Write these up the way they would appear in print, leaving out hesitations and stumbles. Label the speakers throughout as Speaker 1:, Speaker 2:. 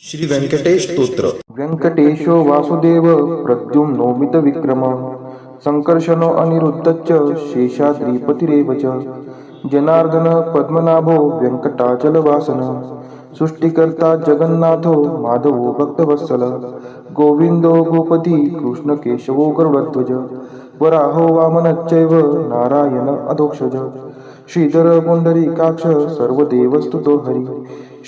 Speaker 1: श्री व्यंकटेश स्तोत्र.
Speaker 2: व्यंकटेशो वासुदेव प्रद्युम्नोमित विक्रम संकर्षणो अनिरुद्धश्च शेषाद्रिपतिरेव च जनार्दन पद्मनाभो व्यंकटाचलवासन सृष्टिकर्ता जगन्नाथो माधवो भक्तवत्सल गोविंदो गोपती कृष्णकेशवो गरुडध्वज वराहो वामनश्चैव नारायण अधोक्षज श्रीधर पुंडरीकाक्ष सर्वदेवस्तुतो हरि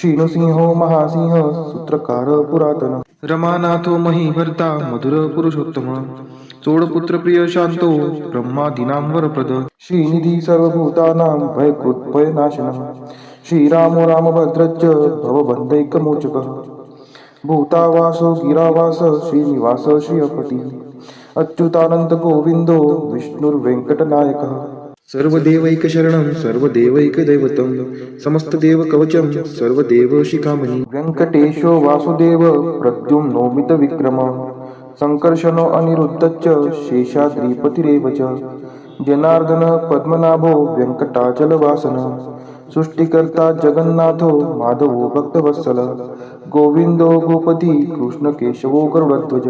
Speaker 2: श्रीनृसिंहो महासिंह सूत्रकार पुरातन रमानाथो महीभर्ता मधुर पुरुषोत्तम चोडपुत्र प्रिय शांतो ब्रह्मादीनां वरप्रद श्रीनिधी सर्वभूतानां भयकृत्भयनाशनः श्रीरामो रामभद्रश्च भवबन्धैकमोचकः भूतावासो गिरावास श्रीनिवास श्रियपति अच्युतानंद गोविंदो विष्णुर्वेंकटनायकः सर्वदेवैकशरणं सर्वदेवैकदैवतं समस्तदेवकवचं सर्वदेवशिखामणि व्यंकटेशो वासुदेव प्रद्युम्नोमित विक्रम संकर्षणो अनिरुद्धश्च शेषाद्रिपतिरेव च जनार्दन पद्मनाभो व्यंकटाचलवासन सृष्टिकर्ता जगन्नाथो माधवो भक्तवत्सल गोविंदो गोपती कृष्णकेशवो गरुडध्वज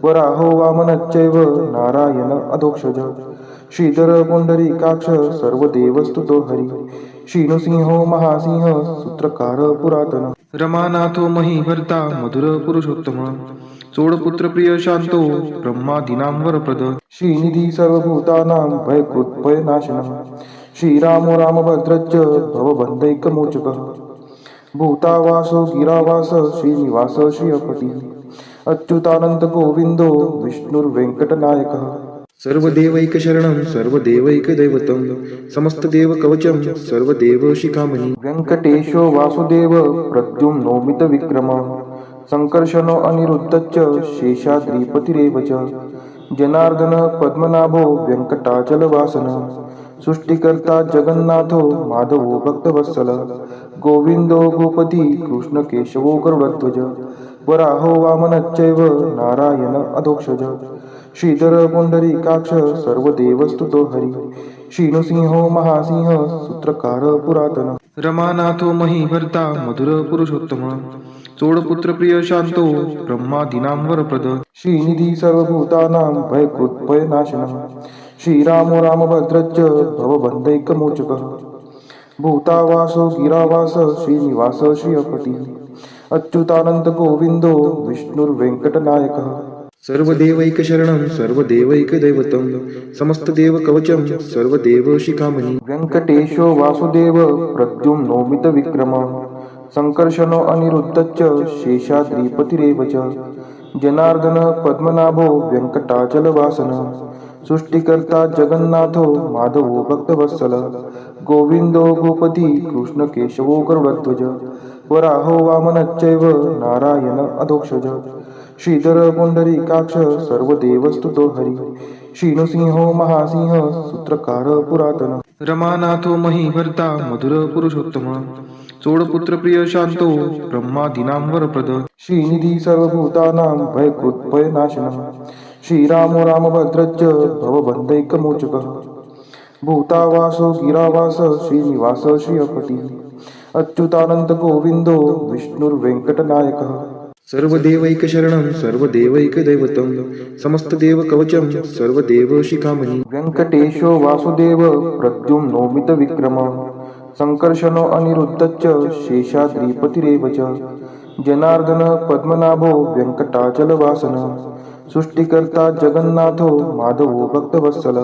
Speaker 2: वराहो वामनश्चैव नारायण अधोक्षज श्रीधर पुंडरीकाक्ष सर्वदेवस्तुतो हरि श्रीनृसिंहो महासिंह सूत्रकार पुरातन रमानाथो महीभर्ता मधुर पुरुषोत्तम चोडपुत्र प्रिय शांतो ब्रह्मादीनां वरप्रद श्रीनिधी सर्वभूतानां भयकृत्भयनाशनः श्रीरामो रामभद्रश्च भवबन्धैकमोचकः भूतावासो गिरावास श्रीनिवास श्रियपति अच्युतानंद गोविंदो विष्णुर्वेंकटनायकः सर्वदेवैकशरणं सर्वदेवैकदैवतं समस्तदेवकवचं सर्वदेवशिखामणि व्यंकटेशो वासुदेव प्रद्युम्नोमित विक्रम संकर्षणो अनिरुद्धश्च शेषाद्रिपतिरेव च जनार्दन पद्मनाभो व्यंकटाचलवासन सृष्टिकर्ता जगन्नाथो माधवो भक्तवत्सल गोविंदो गोपती कृष्णकेशवो गरुडध्वज वराहो वामनश्चैव नारायण अधोक्षज श्रीधर पुंडरीकाक्ष सर्वदेवस्तुतो हरि श्रीनृसिंहो महासिंह सूत्रकार पुरातन रमानाथो महीभर्ता मधुर पुरुषोत्तम चोडपुत्र प्रिय शांतो ब्रह्मादीनां वरप्रद श्रीनिधी सर्वभूतानां भयकृत्भयनाशनः श्रीरामो रामभद्रश्च भवबन्धैकमोचकः भूतावासो गिरावास श्रीनिवास श्रियपति अच्युतानंद गोविंदो विष्णुर्वेंकटनायकः सर्वदेवैकशरणं सर्वदेवैकदैवतं समस्तदेवकवचं सर्वदेवशिखामणि व्यंकटेशो वासुदेव प्रद्युम्नोमित विक्रम संकर्षणो अनिरुद्धश्च शेषाद्रिपतिरेव च जनार्दन पद्मनाभो व्यंकटाचलवासन सृष्टिकर्ता जगन्नाथो माधवो भक्तवत्सल गोविंदो गोपती कृष्णकेशवो गरुडध्वज वराहो वामनश्चैव नारायण अधोक्षज श्रीधर पुंडरीकाक्ष सर्वदेवस्तुतो हरि श्रीनृसिंहो महासिंह सूत्रकार पुरातन रमानाथो महीभर्ता मधुर पुरुषोत्तम चोडपुत्र प्रिय शांतो ब्रह्मादीनां वरप्रद श्रीनिधी सर्वभूतानां भयकृत्भयनाशनः श्रीरामो रामभद्रश्च भवबन्धैकमोचकः भूतावासो गिरावास श्रीनिवास श्रियपति अच्युतानंद गोविंदो विष्णुर्वेंकटनायकः सर्वदेवैकशरणं सर्वदेवैकदैवतं समस्तदेवकवचं सर्वदेवशिखामणि व्यंकटेशो वासुदेव प्रद्युम्नोमित विक्रम संकर्षणो अनिरुद्धश्च शेषाद्रिपतिरेव च जनार्दन पद्मनाभो व्यंकटाचलवासन सृष्टिकर्ता जगन्नाथो माधवो भक्तवत्सल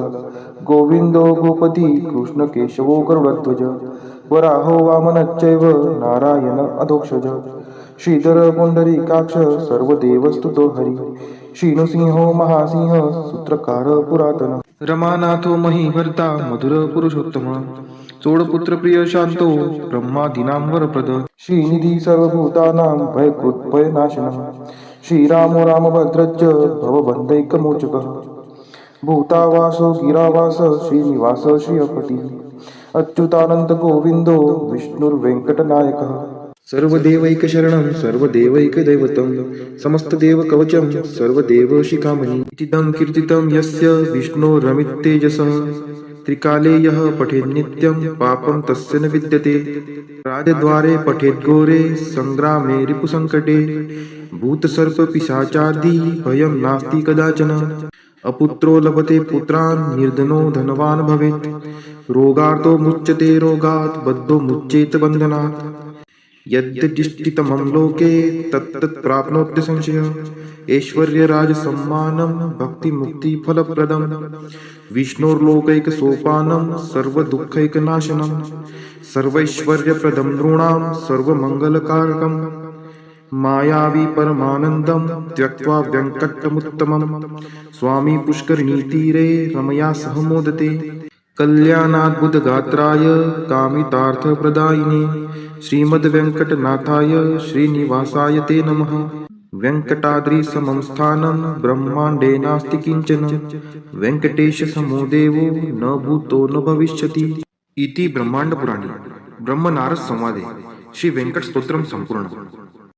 Speaker 2: गोविंदो गोपती कृष्णकेशवो गरुडध्वज वराहो वामनश्चैव नारायण अधोक्षज श्रीधर पुंडरीकाक्ष सर्वदेवस्तुतो हरि श्रीनृसिंहो महासिंह सूत्रकार पुरातन रमानाथो महीभर्ता मधुर पुरुषोत्तम चोडपुत्र प्रिय शांतो ब्रह्मादीनां वरप्रद श्रीनिधी सर्वभूतानां भयकृत्भयनाशनः श्रीरामो रामभद्रश्च भवबन्धैकमोचकः भूतावासो गिरावास श्रीनिवास श्रियपति अच्युतानंद गोविंदो विष्णुर्वेंकटनायकः सर्वदेवैकशरणं सर्वदेवैकदैवतं समस्तदेवकवचं सर्वदेवशिखामणि इतिदं कीर्तितं यस्य विष्णोरमिततेजसः त्रिकाले यः पठेन्नित्यं पापं तस्य न विद्यते। राजद्वारे पठेद्घोरे सङ्ग्रामे रिपुसङ्कटे भूतसर्पपिशाचादि भयं नास्ति कदाचन। अपुत्रो लभते पुत्रान् निर्धनो धनवान् भवेत्। रोगार्तो मुच्यते रोगात् बद्धो मुच्येत बन्धनात्। यद्यदिष्टितमं लोके तत्तत् प्राप्नोत्य संशयः। ऐश्वर्यराजसम्मानं भक्तिमुक्तिफलप्रदं विष्णोर्लोकैकसोपानं सर्वदुःखैकनाशनं सर्वैश्वर्यप्रदं नृणां सर्वमङ्गलकारकं मायावी परमानन्दं त्यक्त्वा व्यङ्कटमुत्तमं स्वामी पुष्करिणीतीरे रमया सह मोदते। कल्याणाद्भुतगात्राय कामितार्थप्रदायिने श्रीमद्वेङ्कटनाथाय श्रीनिवासाय ते नमः। वेङ्कटाद्रिसमं स्थानं ब्रह्माण्डे नास्ति किञ्चन। वेङ्कटेशसमो देवो न भूतो न भविष्यति। इति ब्रह्माण्डपुराणे ब्रह्मनारद संवादे श्री वेंकट स्तोत्रम संपूर्ण।